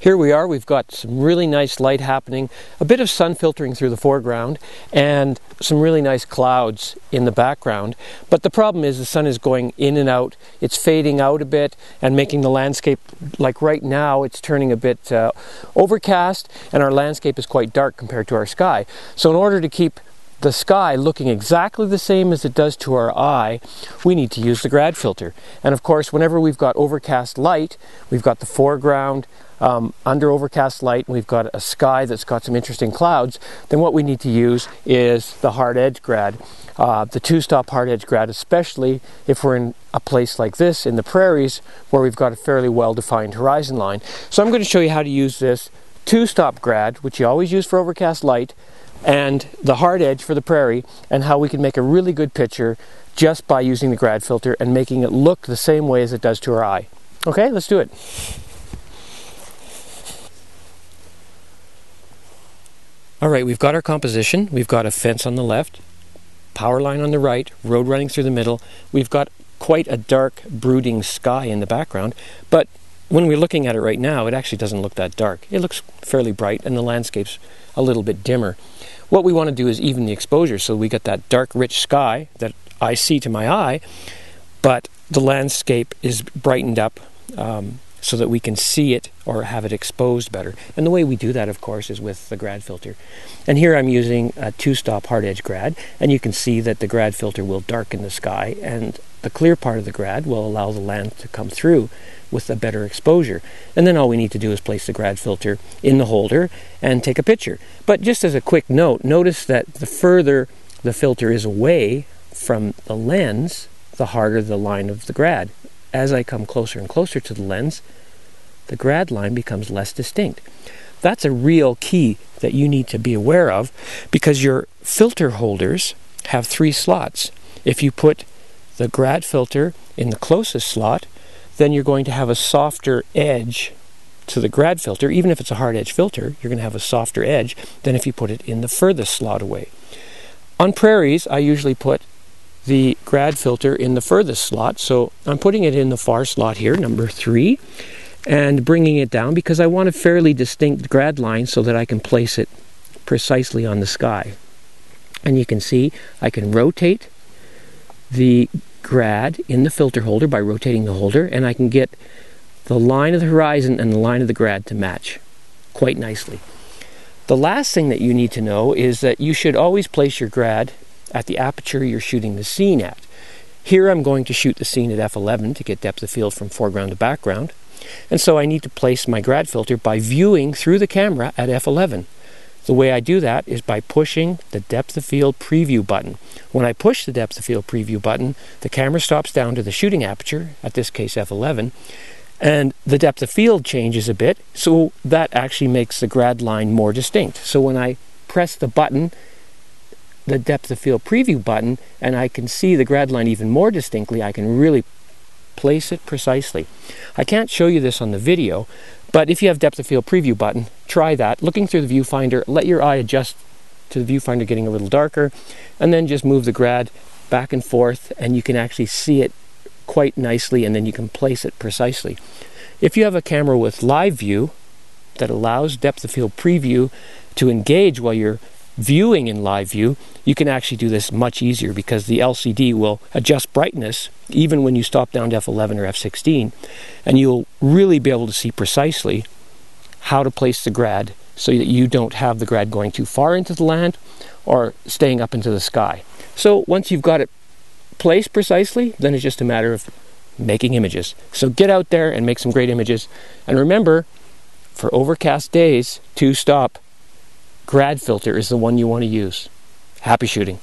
Here we are, we've got some really nice light happening, a bit of sun filtering through the foreground, and some really nice clouds in the background. But the problem is the sun is going in and out, it's fading out a bit and making the landscape, like right now, it's turning a bit overcast, and our landscape is quite dark compared to our sky. So in order to keep the sky looking exactly the same as it does to our eye, we need to use the Grad filter. And of course, whenever we've got overcast light, we've got the foreground under overcast light, and we've got a sky that's got some interesting clouds, then what we need to use is the hard edge Grad, the two-stop hard edge Grad, especially if we're in a place like this in the prairies where we've got a fairly well-defined horizon line. So I'm going to show you how to use this two-stop Grad, which you always use for overcast light, and the hard edge for the prairie, and how we can make a really good picture just by using the Grad filter and making it look the same way as it does to our eye. Okay, let's do it. Alright, we've got our composition. We've got a fence on the left, power line on the right, road running through the middle. We've got quite a dark, brooding sky in the background, but when we're looking at it right now, it actually doesn't look that dark. It looks fairly bright, and the landscape's a little bit dimmer. What we want to do is even the exposure, so we get that dark, rich sky that I see to my eye, but the landscape is brightened up so that we can see it or have it exposed better. And the way we do that, of course, is with the Grad filter. And here I'm using a two-stop hard edge Grad, and you can see that the Grad filter will darken the sky, and the clear part of the Grad will allow the land to come through with a better exposure. And then all we need to do is place the Grad filter in the holder and take a picture. But just as a quick note, notice that the further the filter is away from the lens, the harder the line of the Grad. As I come closer and closer to the lens, the Grad line becomes less distinct. That's a real key that you need to be aware of, because your filter holders have 3 slots. If you put the Grad filter in the closest slot, then you're going to have a softer edge to the Grad filter. Even if it's a hard edge filter, you're going to have a softer edge than if you put it in the furthest slot away. On prairies, I usually put the Grad filter in the furthest slot, so I'm putting it in the far slot here, number 3, and bringing it down because I want a fairly distinct Grad line so that I can place it precisely on the sky. And you can see I can rotate the Grad in the filter holder by rotating the holder, and I can get the line of the horizon and the line of the Grad to match quite nicely. The last thing that you need to know is that you should always place your Grad at the aperture you're shooting the scene at. Here I'm going to shoot the scene at f11 to get depth of field from foreground to background, and so I need to place my Grad filter by viewing through the camera at f11. The way I do that is by pushing the depth of field preview button. When I push the depth of field preview button, the camera stops down to the shooting aperture, at this case f11, and the depth of field changes a bit, so that actually makes the Grad line more distinct. So when I press the button, the depth of field preview button, and I can see the Grad line even more distinctly, I can really place it precisely. I can't show you this on the video, but if you have depth of field preview button, try that. Looking through the viewfinder, let your eye adjust to the viewfinder getting a little darker, and then just move the Grad back and forth, and you can actually see it quite nicely, and then you can place it precisely. If you have a camera with live view that allows depth of field preview to engage while you're viewing in live view, you can actually do this much easier because the LCD will adjust brightness even when you stop down to f11 or f16, and you'll really be able to see precisely how to place the Grad so that you don't have the Grad going too far into the land or staying up into the sky. So once you've got it placed precisely, then it's just a matter of making images. So get out there and make some great images, and remember, for overcast days, two-stop Grad filter is the one you want to use. Happy shooting.